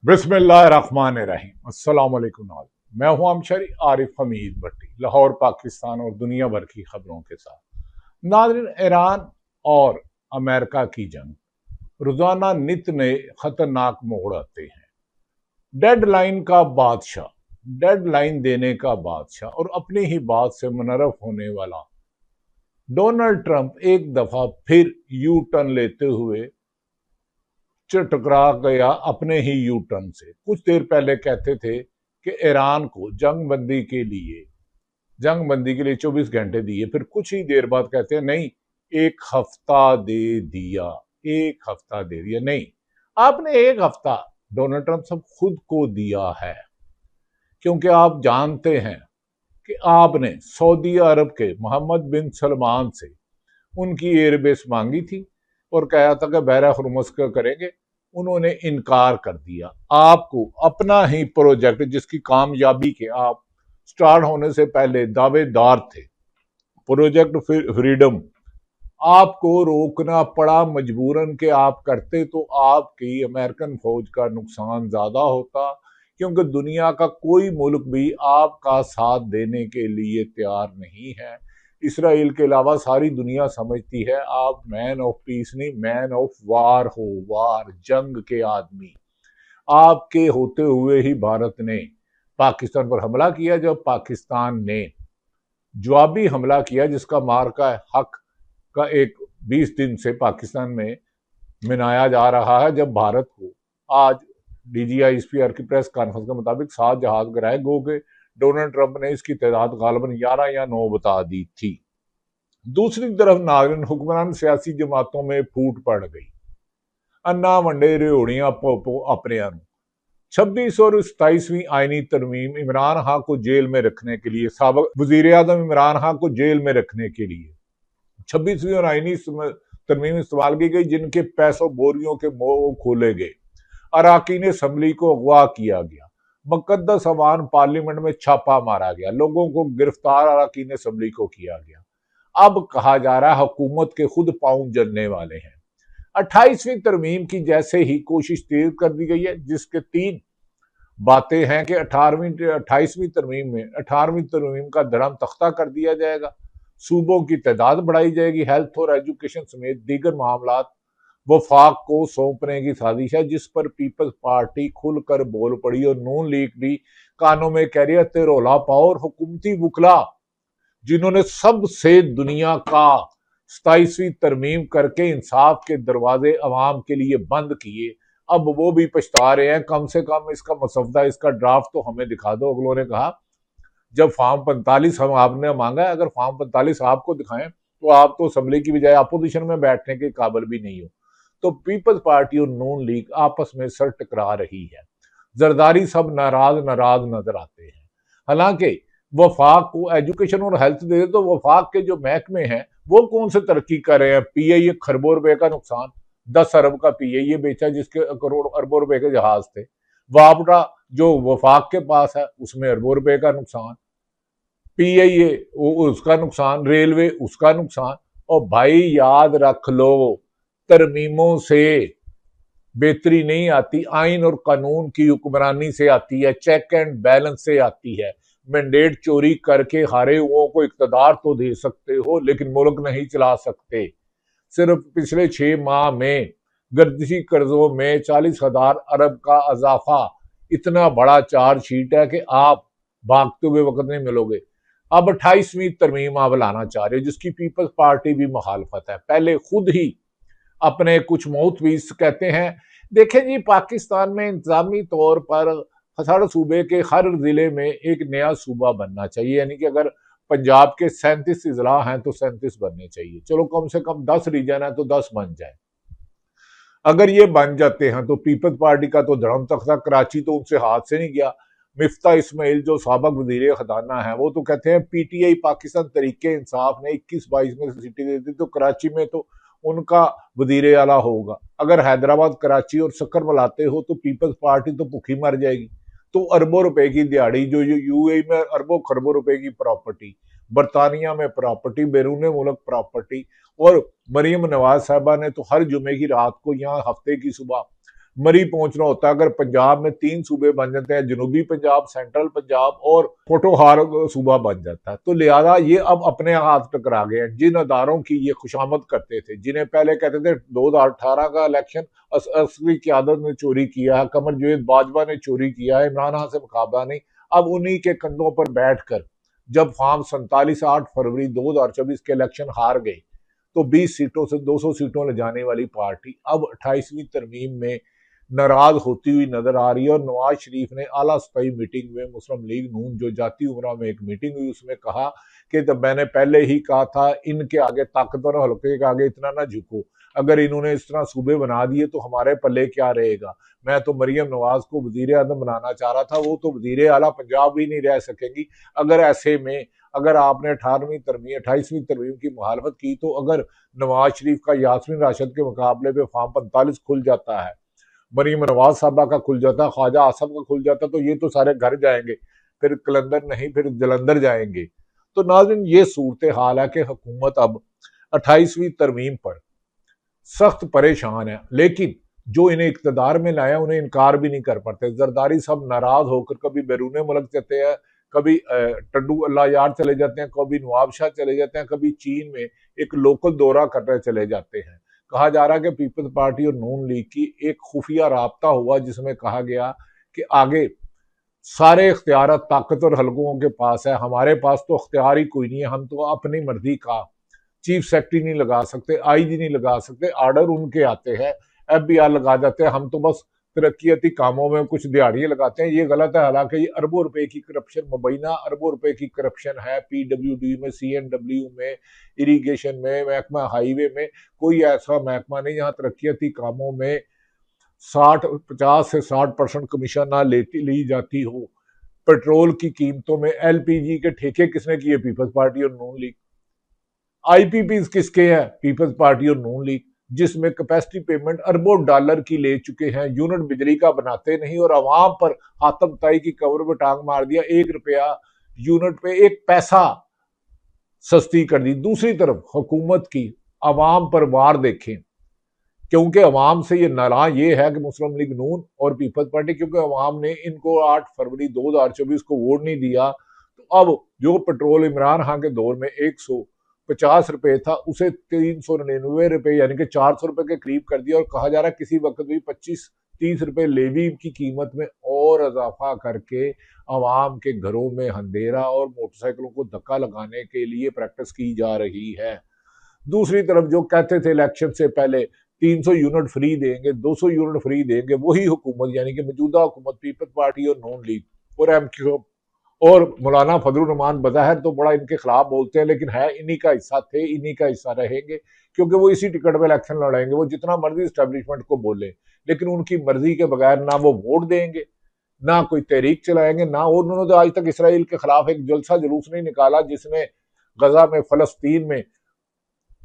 बिस्मिल्लाहिर्रहमानिर्रहीम। अस्सलाम वालेकुम नाज़रीन। मैं हूं अमशरी आरिफ हमीद भट्टी, लाहौर पाकिस्तान और दुनिया भर की खबरों के साथ। नाज़रीन, ईरान और अमेरिका की जंग रोजाना नित नए खतरनाक मोड़ आते हैं। डेडलाइन का बादशाह, डेडलाइन देने का बादशाह और अपनी ही बात से मुनर्रफ होने वाला डोनाल्ड ट्रंप एक दफा फिर यू टर्न लेते हुए टकरा गया अपने ही यू टर्न से। कुछ देर पहले कहते थे कि ईरान को जंग बंदी के लिए 24 घंटे दिए, फिर कुछ ही देर बाद कहते हैं नहीं, एक हफ्ता दे दिया। एक हफ्ता दे दिया नहीं, आपने एक हफ्ता डोनाल्ड ट्रंप सब खुद को दिया है, क्योंकि आप जानते हैं कि आपने सऊदी अरब के मोहम्मद बिन सलमान से उनकी एयरबेस मांगी थी और कहा था कि बहरा हुर्मुज़ का करेंगे। उन्होंने इनकार कर दिया। आपको अपना ही प्रोजेक्ट, जिसकी कामयाबी के आप स्टार्ट होने से पहले दावेदार थे, प्रोजेक्ट फ्रीडम, आपको रोकना पड़ा मजबूरन। के आप करते तो आपकी अमेरिकन फौज का नुकसान ज्यादा होता, क्योंकि दुनिया का कोई मुल्क भी आपका साथ देने के लिए तैयार नहीं है। इसराइल के अलावा सारी दुनिया समझती है आप मैन ऑफ पीस नहीं, मैन ऑफ वार हो। वार, जंग के आदमी। आपके होते हुए ही भारत ने पाकिस्तान पर हमला किया। जब पाकिस्तान ने जवाबी हमला किया, जिसका मार्का हक का एक 20 दिन से पाकिस्तान में मनाया जा रहा है, जब भारत को आज DGISPR की प्रेस कॉन्फ्रेंस के मुताबिक 7 जहाज गिराए गए। डोनाल्ड ट्रंप ने इसकी तादाद गालबन 11 या 9 बता दी थी। दूसरी तरफ नागरिक हुक्मरान सियासी जमातों में फूट पड़ गई। अन्ना वंडे रेहोड़ियां पोपो अपने 26 और 27वीं आईनी तरमीम इमरान खान को जेल में रखने के लिए, साबिक वजीर आजम इमरान खान को जेल में रखने के लिए 26वीं और आईनी तरमीम इस्तेमाल की गई, जिनके पैसों बोरियों के मोह खोले गए। अराकीन असम्बली को अगवा किया गया। मुकद्दस अवान पार्लियामेंट में छापा मारा गया। लोगों को गिरफ्तार अराकीन असम्बली को किया गया। अब कहा जा रहा है हुकूमत के खुद पांव जलने वाले हैं। 28वीं तरमीम की जैसे ही कोशिश तेज कर दी गई है, जिसके 3 बातें हैं कि 28वीं तरमीम में 18वीं तरमीम का धर्म तख्ता कर दिया जाएगा, सूबों की तादाद बढ़ाई जाएगी, हेल्थ और एजुकेशन समेत दीगर मामलात वफाक को सौंपने की साजिश है, जिस पर पीपल्स पार्टी खुलकर बोल पड़ी और नून लीग भी कानों में कह रही है तेरोला पाओ। और हुकूमती वकला, जिन्होंने सबसे दुनिया का 27वीं तरमीम करके इंसाफ के दरवाजे अवाम के लिए बंद किए, अब वो भी पछता रहे हैं। कम से कम इसका मसवदा, इसका ड्राफ्ट तो हमें दिखा दो। अगलों ने कहा जब फॉर्म 45 हम आपने मांगा है, अगर फॉर्म 45 आपको दिखाएं तो आप तो असम्बली की बजाय अपोजिशन में बैठने के काबिल भी नहीं हो। तो पीपल्स पार्टी और नून लीग आपस में सर टकरा रही है। जरदारी सब नाराज नाराज नजर आते हैं। हालांकि वफाक को एजुकेशन और हेल्थ दे तो वफाक के जो महकमे हैं वो कौन से तरक्की कर रहे हैं। PIA खरबों रुपए का नुकसान, 10 अरब का PIA बेचा, जिसके करोड़ अरबों रुपए के जहाज थे। वापडा जो वफाक के पास है, उसमें अरबों रुपए का नुकसान। PIA उसका नुकसान, रेलवे उसका नुकसान। और भाई याद रख लो, तरमीमों से बेहतरी नहीं आती, आइन और कानून की हुक्मरानी से आती है, चेक एंड बैलेंस से आती है। मैंडेट चोरी करके हारे हुओं को इक्तदार तो दे सकते हो, लेकिन मुल्क नहीं चला सकते। सिर्फ पिछले 6 माह में गर्दिशी कर्जों में 40,000 अरब का इजाफा इतना बड़ा चार्जशीट है कि आप भागते हुए वक्त नहीं मिलोगे। अब 28वीं तरमीम आप लाना चाह रहे हो, जिसकी पीपल्स पार्टी भी मुखालफत है। पहले खुद ही अपने कुछ माउथपीस कहते हैं, देखें जी, पाकिस्तान में इंतजामी तौर पर हर सूबे के हर जिले में एक नया सूबा बनना चाहिए। यानी कि अगर पंजाब के 37 जिला हैं तो 37 बनने चाहिए। चलो कम से कम 10 रीजन है तो 10 बन जाए। अगर ये बन जाते हैं तो पीपल्स पार्टी का तो धर्म तख्ता, कराची तो उनसे हाथ से नहीं गया। मिफ्ता इस्माइल जो साबिक वजीर खजाना है, वो तो कहते हैं PTI पाकिस्तान तरीके इंसाफ ने 21-22 में सीटें दे दी, तो कराची में तो उनका वजीर आला होगा। अगर हैदराबाद, कराची और सक्कर मिलाते हो तो पीपल्स पार्टी तो भूखी मर जाएगी। तो अरबों रुपए की दिहाड़ी, जो UAE में अरबों खरबों रुपए की प्रॉपर्टी, बरतानिया में प्रॉपर्टी, बैरून मुल्क प्रॉपर्टी। और मरियम नवाज साहबा ने तो हर जुमे की रात को यहाँ हफ्ते की सुबह मरी पहुंचना होता है। अगर पंजाब में 3 सूबे बन जाते हैं, जनूबी पंजाब, सेंट्रल पंजाब और पोठोहार सूबा बन जाता है, तो लिहाजा ये अब अपने हाथ टकरा गए हैं। जिन अदारों की ये खुशामद करते थे, जिन्हें पहले कहते थे 2018 का इलेक्शन असली क़यादत ने चोरी किया है, कमरजावेद बाजवा ने चोरी किया है, इमरान खान से मुकाबला नहीं, अब उन्हीं के कंधों पर बैठकर जब फॉर्म 47 8 फरवरी 2024 के इलेक्शन हार गए, तो 20 सीटों से 200 सीटों ले जाने वाली पार्टी अब 28वीं तरमीम में नाराज होती हुई नजर आ रही है। और नवाज शरीफ ने आला सतही मीटिंग में मुस्लिम लीग नून जो जाती उमरा में एक मीटिंग हुई, उसमें कहा कि जब मैंने पहले ही कहा था इनके आगे ताकतवर हल्के के आगे इतना ना झुको, अगर इन्होंने इस तरह सूबे बना दिए तो हमारे पल्ले क्या रहेगा। मैं तो मरियम नवाज को वजीर आजम बनाना चाह रहा था, वो तो वजीर आला पंजाब भी नहीं रह सकेंगी। अगर ऐसे में अगर आपने 28वीं तरमीम की मुखालफत की, तो अगर नवाज शरीफ का यास्मीन राशिद के मुकाबले पे फॉर्म 45 खुल जाता है, मरीम नवाज साहबा का खुल जाता, ख्वाजा आसफ का खुल जाता, तो ये तो सारे घर जाएंगे, फिर कलंदर नहीं फिर जलंधर जाएंगे। तो नाज़रीन, ये सूरत हाल है कि हुकूमत अब 28वीं तरमीम पर सख्त परेशान है, लेकिन जो इन्हें इक्तदार में लाया उन्हें इनकार भी नहीं कर पाते। जरदारी सब नाराज होकर कभी बैरून मुल्क जाते हैं, कभी टड्डू अल्लाह यार चले जाते हैं, कभी नवाबशाह चले जाते हैं, कभी चीन में एक लोकल दौरा करने चले जाते हैं। कहा जा रहा है कि पीपल्स पार्टी और नून लीग की एक खुफिया राब्ता हुआ, जिसमें कहा गया कि आगे सारे इख्तियार ताकतवर हलकों के पास है, हमारे पास तो इख्तियार ही कोई नहीं है, हम तो अपनी मर्जी का चीफ सेक्रेटरी नहीं लगा सकते, आईजी नहीं लगा सकते, ऑर्डर उनके आते हैं, एफबीआर लगा जाते हैं, हम तो बस तरक्याती कामों में कुछ दिहाड़ियां लगाते हैं। ये गलत है। हालांकि ये अरबों रुपए की करप्शन, मुबैना अरबों रुपए की करप्शन है। पीडब्ल्यूडी में, सीएनडब्ल्यू में, इरीगेशन में, महकमा हाईवे में, कोई ऐसा महकमा नहीं जहां तरक्याती कामों में 50 से 60% कमीशन ना ली जाती हो। पेट्रोल की कीमतों में एलपीजी के ठेके किसने किए? पीपल्स पार्टी और नून लीग। आईपीपी किसके है? पीपल्स पार्टी और नून लीग, जिसमें कैपेसिटी पेमेंट अरबों डॉलर की ले चुके हैं, यूनिट बिजली का बनाते नहीं और अवाम पर हातम ताई की कवर में टांग मार दिया, 1 रुपया यूनिट पे 1 पैसा सस्ती कर दी। दूसरी तरफ हुकूमत की अवाम पर वार देखें, क्योंकि अवाम से ये नाराज ये है कि मुस्लिम लीग नून और पीपल्स पार्टी, क्योंकि अवाम ने इनको 8 फरवरी 2024 को वोट नहीं दिया, तो अब जो पेट्रोल इमरान खान के दौर में 150 रुपए था, उसे 399 रुपए यानी कि 400 रुपए के करीब कर दिया। और कहा जा रहा है किसी वक्त भी 25-30 रुपए लेवी की कीमत में और इजाफा करके अवाम के घरों में अंधेरा और मोटरसाइकिलों को धक्का लगाने के लिए प्रैक्टिस की जा रही है। दूसरी तरफ जो कहते थे इलेक्शन से पहले 300 यूनिट फ्री देंगे, 200 यूनिट फ्री देंगे, वही हुकूमत यानी कि मौजूदा हुकूमत पीपल्स पार्टी और नून लीग और एमक्यू और मौलाना फजलुर रहमान बज़ाहिर तो बड़ा इनके खिलाफ बोलते हैं, लेकिन है इन्हीं का हिस्सा थे, इन्हीं का हिस्सा रहेंगे, क्योंकि वो इसी टिकट पे इलेक्शन लड़ेंगे। वो जितना मर्जी स्टैब्लिशमेंट को बोले, लेकिन उनकी मर्जी के बगैर ना वो वोट देंगे, ना कोई तहरीक चलाएंगे, ना उन्होंने तो आज तक इसराइल के खिलाफ एक जलसा जुलूस नहीं निकाला, जिसने गजा में, फलस्तीन में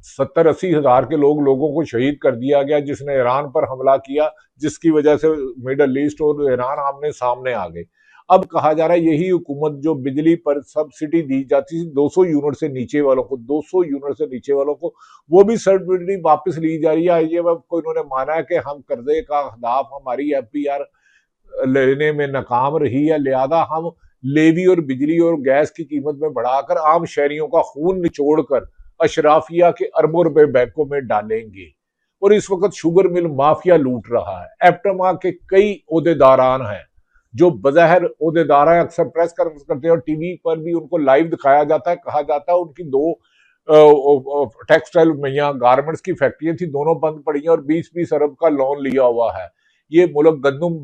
70-80 हजार के लोगों को शहीद कर दिया गया, जिसने ईरान पर हमला किया, जिसकी वजह से मिडल ईस्ट और ईरान आमने सामने आ गए। अब कहा जा रहा है यही हुकूमत जो बिजली पर सब्सिडी दी जाती थी 200 यूनिट से नीचे वालों को, 200 यूनिट से नीचे वालों को, वो भी सब्सिडी वापस ली जा रही है। आईएमएफ को इन्होंने माना है कि हम कर्जे का हदाफ हमारी एफपीआर लेने में नाकाम रही है, लिहाजा हम लेवी और बिजली और गैस की कीमत में बढ़ाकर आम शहरियों का खून निचोड़कर अशराफिया के अरबों रुपए बैंकों में डालेंगे। और इस वक्त शुगर मिल माफिया लूट रहा है। एप्टमा के कई ओहदेदारान हैं जो बज़ाहिर ओहदेदार हैं, अक्सर प्रेस कॉन्फ्रेंस करते हैं और टीवी पर भी उनको लाइव दिखाया जाता है। कहा जाता है उनकी 2 टेक्सटाइल मैया गारमेंट्स की फैक्ट्रियां थी, दोनों बंद पड़ी हैं और 20-20 अरब का लोन लिया हुआ है। ये मुल्क गंदुम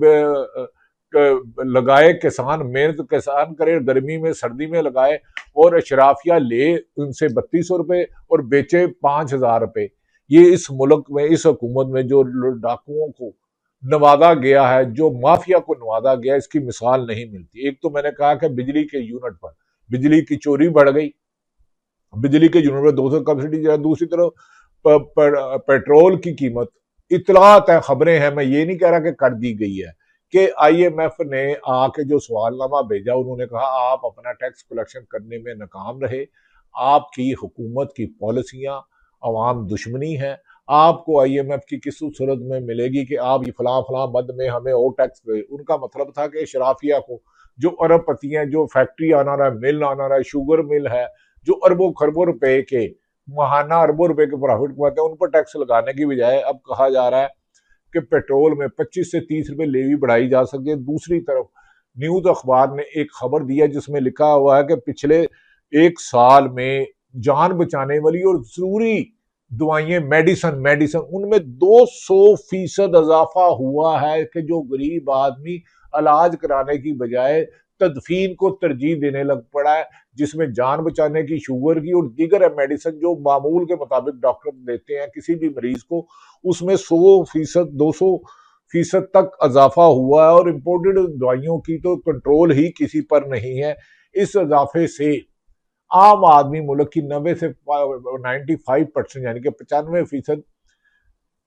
लगाए, किसान मेहनत किसान करे, गर्मी में सर्दी में लगाए और अशराफिया ले उनसे 3200 रुपए और बेचे 5000 रुपए। ये इस मुल्क में, इस हुकूमत में जो डाकुओं को नवाजा गया है, जो माफिया को नवाजा गया, इसकी मिसाल नहीं मिलती। एक तो मैंने कहा कि बिजली के यूनिट पर बिजली की चोरी बढ़ गई, बिजली के यूनिट पर 200 सब्सिडी जो है। दूसरी तरफ पेट्रोल की कीमत, इतलात है, खबरें हैं, मैं ये नहीं कह रहा कि कर दी गई है, कि आईएमएफ ने आके जो सवालनामा भेजा, उन्होंने कहा आप अपना टैक्स कलेक्शन करने में नाकाम रहे, आपकी हुकूमत की पॉलिसियां अवाम दुश्मनी है, आपको IMF की किस सूरत में मिलेगी कि आप ये फलां फलां मद में हमें और टैक्स दे। उनका मतलब था कि शराफिया को, जो अरबपति हैं, जो फैक्ट्री आना रहा है, मिल आना रहा है, शुगर मिल है, जो अरबों खरबों रुपए के महाना अरबों रुपए के प्रॉफिट कमाते हैं, उन पर टैक्स लगाने की बजाय अब कहा जा रहा है कि पेट्रोल में 25 से 30 रुपए लेवी बढ़ाई जा सकती है। दूसरी तरफ न्यूज अखबार ने एक खबर दिया जिसमें लिखा हुआ है कि पिछले एक साल में जान बचाने वाली और जरूरी दवाइयां, मेडिसन मेडिसन उनमें 200% इजाफा हुआ है कि जो गरीब आदमी इलाज कराने की बजाय तदफीन को तरजीह देने लग पड़ा है, जिसमें जान बचाने की, शुगर की और दीगर मेडिसिन जो मामूल के मुताबिक डॉक्टर देते हैं किसी भी मरीज को, उसमें 100%, 200% तक इजाफा हुआ है। और इम्पोर्टेड दवाइयों की तो कंट्रोल ही किसी पर नहीं है। इस इजाफे से आम आदमी मुल्क की 90 से 95% यानी कि 95%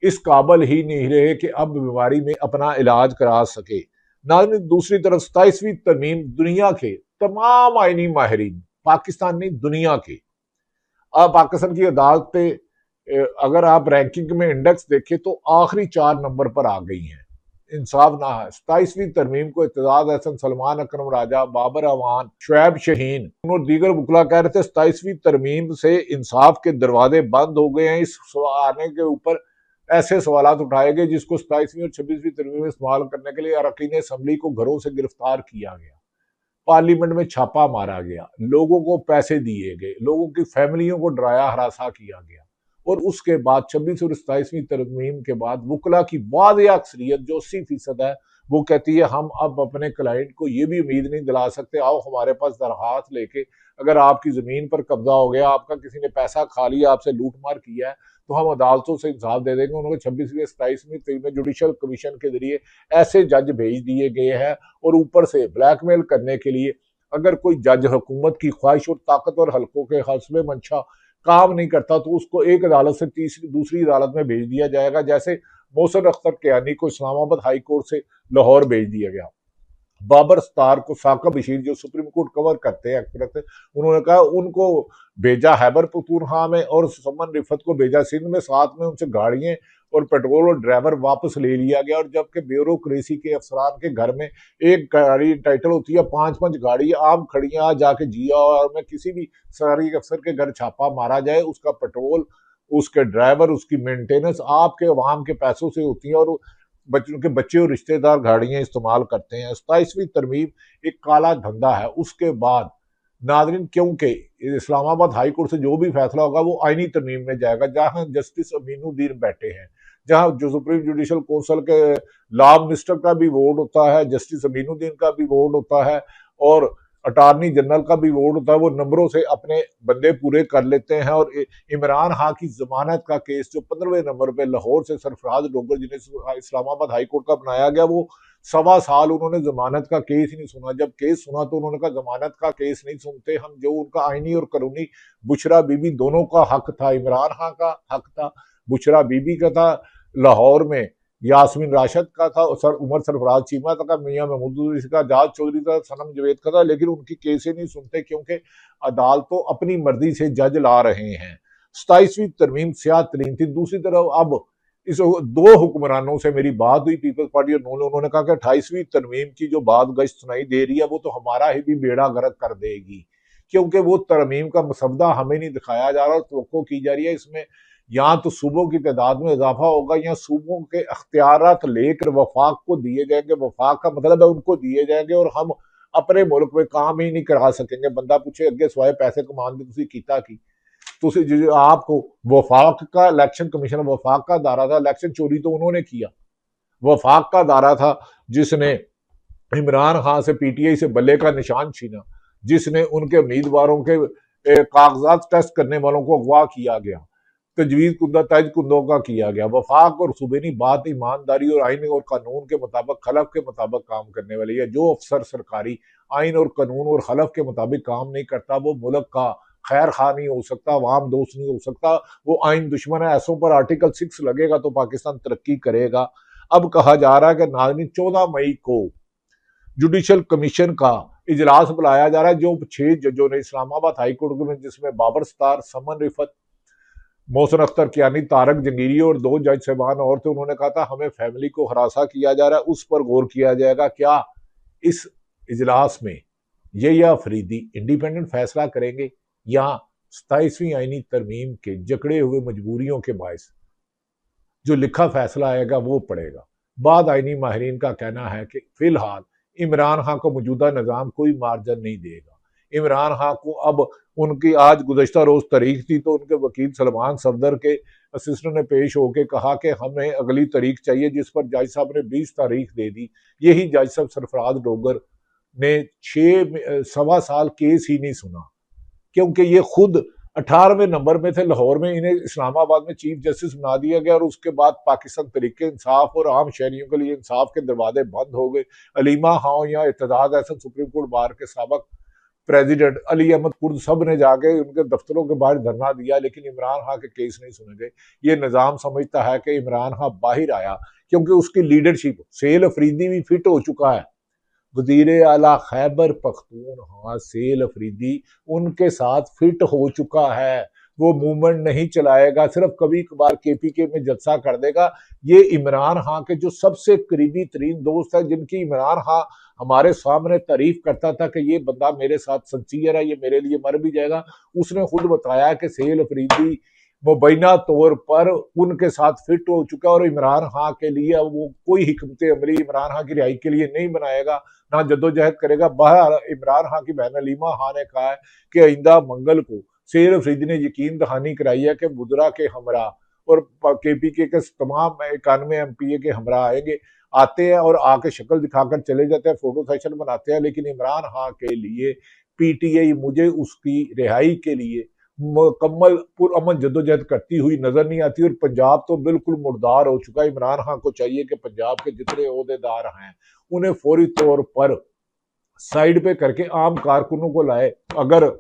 इस काबिल ही नहीं रहे कि अब बीमारी में अपना इलाज करा सके। नाज़रीन, दूसरी तरफ 27वीं तरमीम दुनिया के तमाम आईनी माहिरीन, पाकिस्तान नहीं दुनिया के, अब पाकिस्तान की अदालतें अगर आप रैंकिंग में इंडेक्स देखें तो आखिरी 4 नंबर पर आ गई हैं। इंसाफ ना है। 27वीं तरमीम को एतजाज हसन, सलमान अकरम राजा, बाबर अवान, शुएब शहीन और दीगर वकला कह रहे थे 27वीं तरमीम से इंसाफ के दरवाजे बंद हो गए हैं। इस आने के ऊपर ऐसे सवाल उठाए गए जिसको 27वीं और 26वीं तरमीम में इस्तेमाल करने के लिए अरकान असम्बली को घरों से गिरफ्तार किया गया, पार्लियामेंट में छापा मारा गया, लोगों को पैसे दिए गए, लोगों की फैमिलियों को डराया हरासा किया गया। और उसके बाद 26 और 27वीं तरमीम के बाद वकला की वाज़ेह अक्सरियत जो 80% है, वो कहती है हम अब अपने क्लाइंट को ये भी उम्मीद नहीं दिला सकते, आओ हमारे पास दरखास्त लेके, अगर आपकी जमीन पर कब्जा हो गया, आपका किसी ने पैसा खा लिया, आपसे लूट मार किया है, तो हम अदालतों से इंसाफ दे देंगे। उन्होंने 26वीं 27वीं में जुडिशल कमीशन के जरिए ऐसे जज भेज दिए गए हैं। और ऊपर से ब्लैकमेल करने के लिए अगर कोई जज हुकूमत की ख्वाहिश और ताकतवर हल्कों के हस्बे मंशा काम नहीं करता तो उसको एक अदालत से तीसरी दूसरी अदालत में भेज दिया जाएगा। जैसे मोहसिन अख्तर कियानी को इस्लामाबाद हाई कोर्ट से लाहौर भेज दिया गया, बाबर स्टार को साका बशीर जो सुप्रीम कोर्ट कवर करते हैं एक्सप्रेस, उन्होंने कहा उनको भेजा हैबर पख्तूनख्वा में और समन रिफत को भेजा सिंध में, साथ में उनसे गाड़ियां और पेट्रोल और ड्राइवर वापस ले लिया गया। और जबकि ब्यूरोक्रेसी के अफसरान के घर में एक गाड़ी टाइटल होती है, 5-5 गाड़ी आम खड़ियां जाके जिया, और में किसी भी सरकारी अफसर के घर छापा मारा जाए, उसका पेट्रोल, उसके ड्राइवर, उसकी मेंटेनेंस आपके अवाम के पैसों से होती है। और बच्चों के बच्चे और रिश्तेदार गाड़ियां इस्तेमाल करते हैं। 27वीं तरमीम एक काला धंधा है। उसके बाद नादरीन, क्योंकि इस्लामाबाद हाई कोर्ट से जो भी फैसला होगा वो आईनी तरमीम में जाएगा, जहां जस्टिस अमीनुद्दीन बैठे हैं, जहां जो सुप्रीम जुडिशल काउंसिल के लॉ मिनिस्टर का भी वोट होता है, जस्टिस अमीनुद्दीन का भी वोट होता है और अटॉर्नी जनरल का भी वोट होता है। वो नंबरों से अपने बंदे पूरे कर लेते हैं। और इमरान खान की जमानत का केस जो 15वें नंबर पे लाहौर से सरफराज डोगर जिन्हें इस्लामाबाद हाई कोर्ट का बनाया गया, वो 1.25 साल उन्होंने जमानत का केस ही नहीं सुना। जब केस सुना तो उन्होंने कहा जमानत का केस नहीं सुनते हम, जो उनका आईनी और कानूनी, बुशरा बीबी दोनों का हक था, इमरान खान का हक था, बुशरा बीबी का था, लाहौर में यास्मीन राशिद का था, सर उमर सरफराज चीमा का, मियां महमूद का, जाज चौधरी का, सनम जवेद का था। लेकिन उनकी केसें नहीं सुनते क्योंकि अदालतों अपनी मर्जी से जज ला रहे हैं। 27वीं तरमीम स्याह तरीन थी। दूसरी तरफ अब इस 2 हुक्मरानों से मेरी बात हुई, पीपल्स पार्टी और उन्होंने कहा कि 28वीं तरमीम की जो बात गश्त सुनाई दे रही है वो तो हमारा ही भी बेड़ा गर्क कर देगी, क्योंकि वो तरमीम का मसवदा हमें नहीं दिखाया जा रहा और तवक्को की जा रही है इसमें या तो सूबों की तादाद में इजाफा होगा या सूबों के अख्तियारात लेकर वफाक को दिए जाएंगे। वफाक का मतलब है उनको दिए जाएंगे और हम अपने मुल्क में काम ही नहीं करा सकेंगे। बंदा पूछे अगे सवाए पैसे कमान दी तुसी कीता की, तुसी जो आपको वफाक का इलेक्शन कमीशन वफाक का दायरा था, इलेक्शन चोरी तो उन्होंने किया, वफाक का दायरा था जिसने इमरान खान से पीटीआई से बल्ले का निशान छीना, जिसने उनके उम्मीदवारों के कागजात टेस्ट करने वालों को अगवा किया गया, तजवीज कुंदा तज कुंदों का किया गया। वफाक और सुबेनी बात ईमानदारी और आइन और कानून के मुताबिक खलफ के मुताबिक काम करने वाली है। जो अफसर सरकारी आइन और कानून और खलफ के मुताबिक काम नहीं करता वो मुल्क का खैर खा नहीं हो सकता, वाम दोस्त नहीं हो सकता, वो आइन दुश्मन है। ऐसों पर आर्टिकल 6 लगेगा तो पाकिस्तान तरक्की करेगा। अब कहा जा रहा है कि नाज़रीन 14 मई को जुडिशल कमीशन का इजलास बुलाया जा रहा है, जो 6 जजों ने इस्लामाबाद हाई कोर्ट में, जिसमें बाबर स्टार, समन रिफत, मोहसिन अख्तर कियानी, तारक जंगीरी और दो जज साहबान और थे। उन्होंने कहा था हमें फैमिली को हरासा किया जा रहा है, उस पर गौर किया जाएगा। क्या इस इजलास में या अफरीदी इंडिपेंडेंट फैसला करेंगे या 27वीं आईनी तरमीम के जकड़े हुए मजबूरियों के बायस जो लिखा फैसला आएगा वो पड़ेगा। बाद आईनी माहिरीन का कहना है कि फिलहाल इमरान खान को मौजूदा निज़ाम कोई मार्जिन नहीं देगा। इमरान खान को अब उनकी आज गुज़श्ता रोज तारीख थी, तो उनके वकील सलमान सफदर के असिस्टेंट ने पेश होकर कहा कि हमें अगली तारीख चाहिए, जिस पर जज साहब ने 20 तारीख दे दी। यही जज साहब सरफराज डोगर ने 6 सवा साल केस ही नहीं सुना, क्योंकि ये खुद 18वें नंबर में थे लाहौर में। इन्हें इस्लामाबाद में चीफ जस्टिस बना दिया गया और उसके बाद पाकिस्तान तरीके इंसाफ और आम शहरियों के लिए इंसाफ के दरवाजे बंद हो गए। अलीमा खां या इत्तेजाज अहसन सुप्रीम कोर्ट बार के साबक प्रेसिडेंट अली अहमद कुर्द सब ने जाके उनके दफ्तरों के बाहर धरना दिया, लेकिन इमरान खान के केस नहीं सुने गए। ये निज़ाम समझता है कि इमरान खान बाहर आया क्योंकि उसकी लीडरशिप, सेल अफरीदी भी फिट हो चुका है। वजीर आला खैबर पख्तूनख्वा सेल अफरीदी उनके साथ फिट हो चुका है। वो मूवमेंट नहीं चलाएगा, सिर्फ कभी कभार केपीके में जलसा कर देगा। ये इमरान खान के जो सबसे करीबी तरीन दोस्त है, जिनकी इमरान खान हमारे सामने तारीफ करता था कि ये बंदा मेरे साथ सिंसियर है, ये मेरे लिए मर भी जाएगा, उसने खुद बताया कि सेल अफरीदी मुबैना तौर पर उनके साथ फिट हो चुका है और इमरान खान के लिए वो कोई हिकमत अमली इमरान खान की रिहाई के लिए नहीं बनाएगा, ना जद्दोजहद करेगा। बहर इमरान खान की बहन अलीमा खान ने कहा है कि आइंदा मंगल को सेल अफरीदी ने यकीन दहानी कराई है कि बुदरा के हमरा और केपीके के तमाम 91 एमपीए के हमरा आएंगे, आते हैं और आके शक्ल दिखाकर चले जाते हैं, फोटो सेशन बनाते हैं, लेकिन इमरान खान के लिए पीटीआई मुझे उसकी रिहाई के लिए मुकम्मल पुरअमन जद्दोजहद करती हुई नजर नहीं आती। और पंजाब तो बिल्कुल मुर्दार हो चुका है। इमरान खान को चाहिए कि पंजाब के जितने ओहदेदार हैं उन्हें फौरी तौर पर साइड पे करके आम कारकुनों को लाए। अगर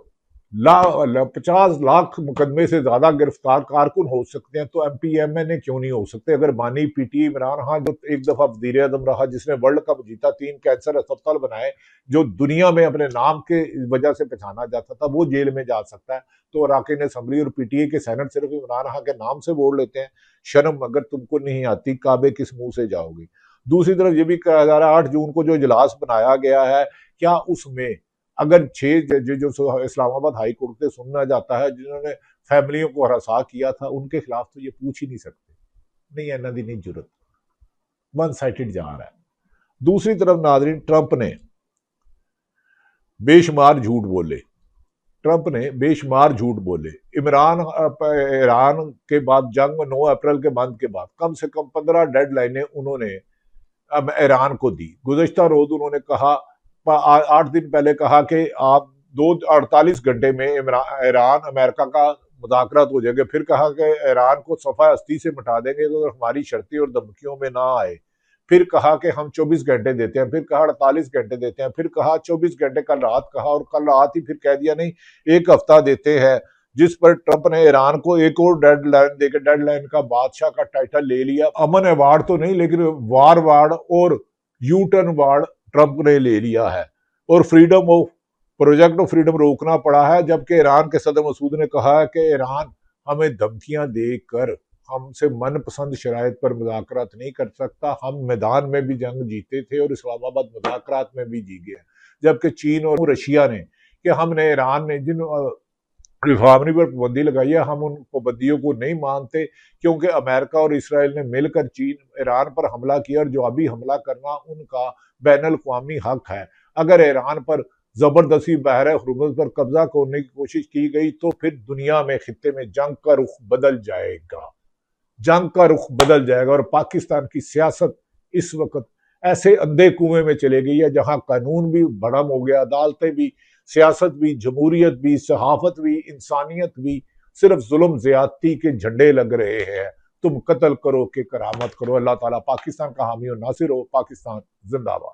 50 लाख मुकदमे से ज्यादा गिरफ्तार कारकुन हो सकते हैं तो एमपीएमएन क्यों नहीं हो सकते। अगर बानी पीटी इमरान खान जो एक दफा वजीर आजम रहा, जिसने वर्ल्ड कप जीता, 3 कैंसर अस्पताल बनाए, जो दुनिया में अपने नाम के वजह से पहचाना जाता था, वो जेल में जा सकता है। तो अराकीन असम्बली और पीटीए के सेनेट सिर्फ इमरान खान के नाम से वोट लेते हैं। शर्म अगर तुमको नहीं आती, काबे किस मुंह से जाओगे। दूसरी तरफ ये भी कहा जा रहा है 8 जून को जो इजलास बनाया गया है, क्या उसमें अगर 6 जज जो इस्लामाबाद हाई कोर्ट से सुनना जाता है, जिन्होंने फैमिलियों को हरासा किया था, उनके खिलाफ तो ये पूछ ही नहीं सकते। नहीं है, इन्हों की नहीं जरूरत। वन साइडेड जा रहा है। दूसरी तरफ नाजरीन, ट्रंप ने बेशुमार झूठ बोले। ट्रंप ने बेशुमार झूठ बोले। ईरान के बाद जंग में 9 अप्रैल के बंद के बाद कम से कम 15 डेडलाइनें उन्होंने अब ईरान को दी। गुज़श्ता रोज उन्होंने कहा, 8 दिन पहले कहा कि आप 48 घंटे में ईरान अमेरिका का मुज़ाकरात हो जाएंगे। फिर कहा कि ईरान को सफा हस्ती से मिटा देंगे अगर हमारी शर्तें और धमकियों में ना आए। फिर कहा कि हम 24 घंटे देते हैं, फिर कहा 48 घंटे देते हैं, फिर कहा 24 घंटे कल रात कहा, और कल रात ही फिर कह दिया नहीं 1 हफ्ता देते हैं। जिस पर ट्रंप ने ईरान को एक और डेडलाइन देकर डेडलाइन का बादशाह का टाइटल ले लिया। अमन अवार्ड तो नहीं, लेकिन वार वार्ड और यू टर्न वार्ड ट्रंप ने ले लिया है। और प्रोजेक्ट ऑफ फ्रीडम रोकना पड़ा है, जबकि ईरान के सदर मसूद ने कहा है कि ईरान हमें धमकियां देकर हमसे मनपसंद शराइत पर मुज़ाकरात नहीं कर सकता। हम मैदान में भी जंग जीते थे और इस्लामाबाद मुज़ाकरात में भी जी गए। जबकि चीन और रशिया ने कि हमने ईरान ने जिन रिफाइनरी पर पाबंदी लगाई है, हम उन पाबंदियों को नहीं मानते, क्योंकि अमेरिका और इसराइल ने मिलकर चीन ईरान पर हमला किया और जवाबी हमला करना उनका बैनुल अक़वामी हक है। अगर ईरान पर जबरदस्ती बहर हुर्मुज़ पर कब्जा करने की कोशिश की गई तो फिर दुनिया में, खित्ते में जंग का रुख बदल जाएगा। जंग का रुख बदल जाएगा और पाकिस्तान की सियासत इस वक्त ऐसे अंधे कुएं में चले गई है जहां कानून भी भड़म हो गया, अदालतें भी, सियासत भी, जमहूरियत भी, सहाफत भी, इंसानियत भी, सिर्फ जुल्म ज्यादती के झंडे लग रहे हैं। तुम कत्ल करो कि करामत करो। अल्लाह ताला पाकिस्तान का हामी और नासिर हो। पाकिस्तान जिंदाबाद।